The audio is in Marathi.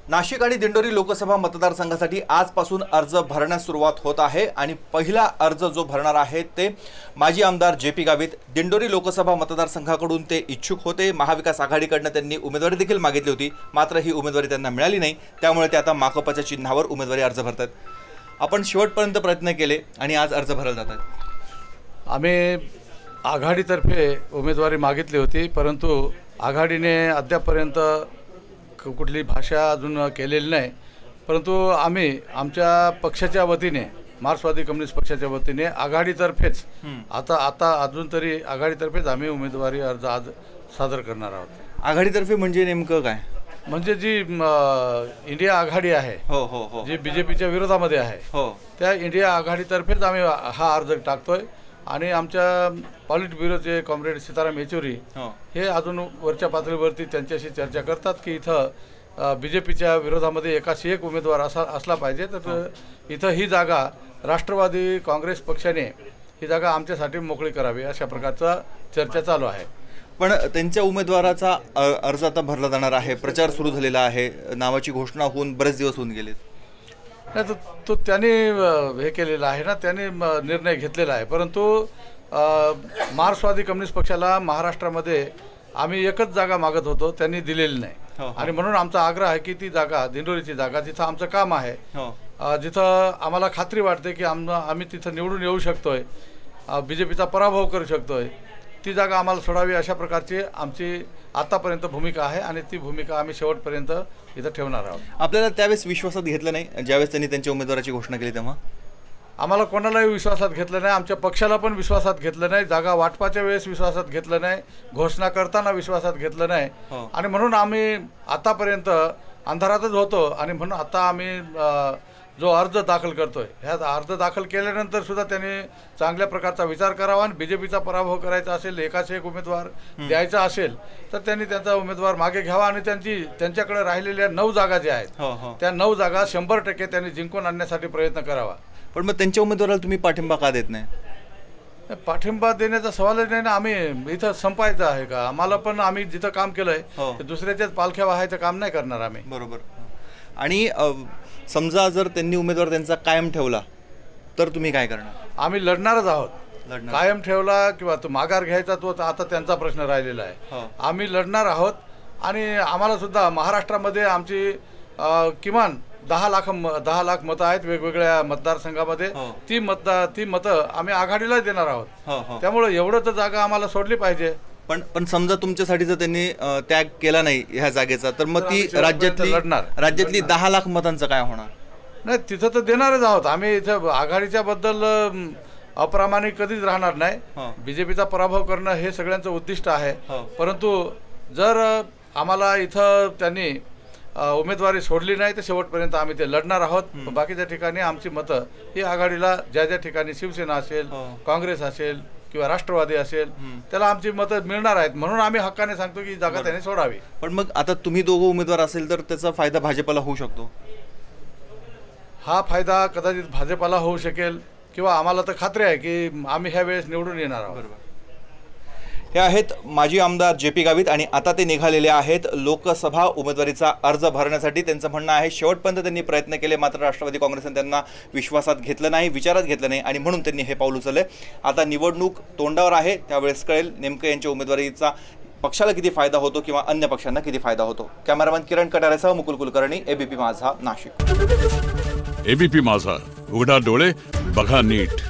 नाशिक आणि दिंडोरी लोकसभा मतदारसंघासाठी आजपासून अर्ज भरण्यास सुरुवात होत आहे आणि पहिला अर्ज जो भरणार आहे ते माजी आमदार जे.पी. गावित दिंडोरी लोकसभा मतदारसंघाकडून ते इच्छुक होते। महाविकास आघाडीकडून त्यांनी उमेदवारी देखील मागितली होती, मात्र ही उमेदवारी त्यांना मिळाली नाही, त्यामुळे ते आता माकपच्या चिन्हावर उमेदवारी अर्ज भरतात। आपण शेवटपर्यंत प्रयत्न केले आणि आज अर्ज भरला जातात। आम्ही आघाडीतर्फे उमेदवारी मागितली होती, परंतु आघाडीने अद्यापपर्यंत कुठली भाषा अजून केलेली नाही। परंतु आम्ही आमच्या पक्षाच्या वतीने मार्क्सवादी कम्युनिस्ट पक्षाच्या वतीने आघाडीतर्फेच आता अजून तरी आघाडीतर्फेच आम्ही उमेदवारी अर्ज आज सादर करणार आहोत। आघाडीतर्फे म्हणजे नेमकं काय? म्हणजे जी इंडिया आघाडी आहे, जी बीजेपीच्या विरोधामध्ये आहे, त्या इंडिया आघाडीतर्फेच आम्ही हा अर्ज टाकतोय। आणि आमच्या पॉलिट ब्युरोचे कॉम्रेड सीताराम येचुरी हे अजून वरच्या पातळीवरती त्यांच्याशी चर्चा करतात की इथं बीजेपीच्या विरोधामध्ये एकाशी एक उमेदवार असला पाहिजे, तर इथं ही जागा राष्ट्रवादी काँग्रेस पक्षाने ही जागा आमच्यासाठी मोकळी करावी अशा प्रकारचा चर्चा चालू आहे। पण त्यांच्या उमेदवाराचा अर्ज आता भरला जाणार आहे, प्रचार सुरू झालेला आहे, नावाची घोषणा होऊन बरेच दिवस होऊन गेले। नाही, तो त्यांनी हे केलेला आहे ना, त्यांनी निर्णय घेतलेला आहे। परंतु मार्क्सवादी कम्युनिस्ट पक्षाला महाराष्ट्रामध्ये आम्ही एकच जागा मागत होतो, त्यांनी दिलेली नाही। आणि म्हणून आमचा आग्रह आहे की ती जागा, दिंडोरीची जागा, जिथं आमचं काम आहे, जिथं आम्हाला खात्री वाटते की आम्ही तिथं निवडून येऊ शकतोय, बीजेपीचा पराभव करू शकतोय, ती जागा आम्हाला सोडावी अशा प्रकारची आमची आतापर्यंत भूमिका आहे आणि ती भूमिका आम्ही शेवटपर्यंत इथं ठेवणार आहोत। आपल्याला त्यावेळेस विश्वासात घेतलं नाही, ज्यावेळेस त्यांनी त्यांच्या उमेदवाराची घोषणा केली तेव्हा? आम्हाला कोणालाही विश्वासात घेतलं नाही, आमच्या पक्षाला पण विश्वासात घेतलं नाही, जागा वाटपाच्या वेळेस विश्वासात घेतलं नाही, घोषणा करताना विश्वासात घेतलं नाही। आणि म्हणून आम्ही आतापर्यंत अंधारातच होतो आणि म्हणून आता आम्ही जो अर्ज दाखल करतोय, ह्या अर्ज दाखल केल्यानंतर सुद्धा त्यांनी चांगल्या प्रकारचा विचार करावा आणि बीजेपीचा पराभव करायचा असेल, एकाच एक उमेदवार द्यायचा असेल तर त्यांनी त्यांचा उमेदवार मागे घ्यावा आणि त्यांच्याकडे राहिलेल्या 9 जागा ज्या आहेत त्या 9 जागा 100% त्यांनी जिंकून आणण्यासाठी प्रयत्न करावा। पण मग त्यांच्या उमेदवाराला तुम्ही पाठिंबा का देत नाही? पाठिंबा देण्याचा सवालच नाही ना, आम्ही इथं संपायचं आहे का? आम्हाला पण आम्ही जिथं काम केलंय ते दुसऱ्याच्याच पालख्या वाहायचं काम नाही करणार आम्ही। बरोबर। आणि समजा जर त्यांनी उमेदवार त्यांचा कायम ठेवला तर तुम्ही काय करणार? आम्ही लढणारच आहोत। कायम ठेवला किंवा तो माघार घ्यायचा तो आता त्यांचा प्रश्न राहिलेला आहे। आम्ही लढणार आहोत आणि आम्हाला सुद्धा महाराष्ट्रामध्ये आमची किमान 10 लाख मतं आहेत वेगवेगळ्या मतदारसंघामध्ये। ती मतं आम्ही आघाडीला देणार आहोत, त्यामुळे एवढं तर जागा आम्हाला सोडली पाहिजे। पण समजा तुमच्यासाठी जर त्यांनी त्याग केला नाही ह्या जागेचा तर मग ती राज्यातली 10 लाख मतांचं काय होणार? नाही, तिथं तर देणारच आहोत आम्ही। इथं आघाडीच्या बद्दल अप्रामाणिक कधीच राहणार नाही। बीजेपीचा पराभव करणं हे सगळ्यांचं उद्दिष्ट आहे, परंतु जर आम्हाला इथं त्यांनी उमेदवारी सोडली नाही तर शेवटपर्यंत आम्ही ते लढणार आहोत। बाकीच्या ठिकाणी आमची मतं ही आघाडीला ज्या ठिकाणी शिवसेना असेल, काँग्रेस असेल किंवा राष्ट्रवादी असेल त्याला आमची मतं मिळणार आहेत, म्हणून आम्ही हक्काने सांगतो की जागा त्यांनी सोडावी। पण मग आता तुम्ही दोघं उमेदवार असेल तर त्याचा फायदा भाजपला होऊ शकतो? हा फायदा कदाचित भाजपला होऊ शकेल किंवा आम्हाला तर खात्री आहे की आम्ही ह्या वेळेस निवडून येणार आहोत। हे आहेत माजी आमदार जे.पी. गावित आणि आता ते निघालेले आहेत लोकसभा उमेदवारीचा अर्ज भरण्यासाठी। त्यांचं म्हणणं आहे शेवटपर्यंत त्यांनी प्रयत्न केले, मात्र राष्ट्रवादी काँग्रेसने त्यांना विश्वासात घेतलं नाही, विचारात घेतलं नाही आणि म्हणून त्यांनी हे पाऊल उचलले। आता निवडणूक तोंडावर आहे, त्यावेळेस कळेल नेमकं यांच्या उमेदवारीचा पक्षाला किती फायदा होतो किंवा अन्य पक्षांना किती फायदा होतो। कॅमेरामॅन किरण कटारेसह मुकुल कुलकर्णी, एबीपी माझा, नाशिक। एबीपी माझा, उघडा डोळे बघा नीट।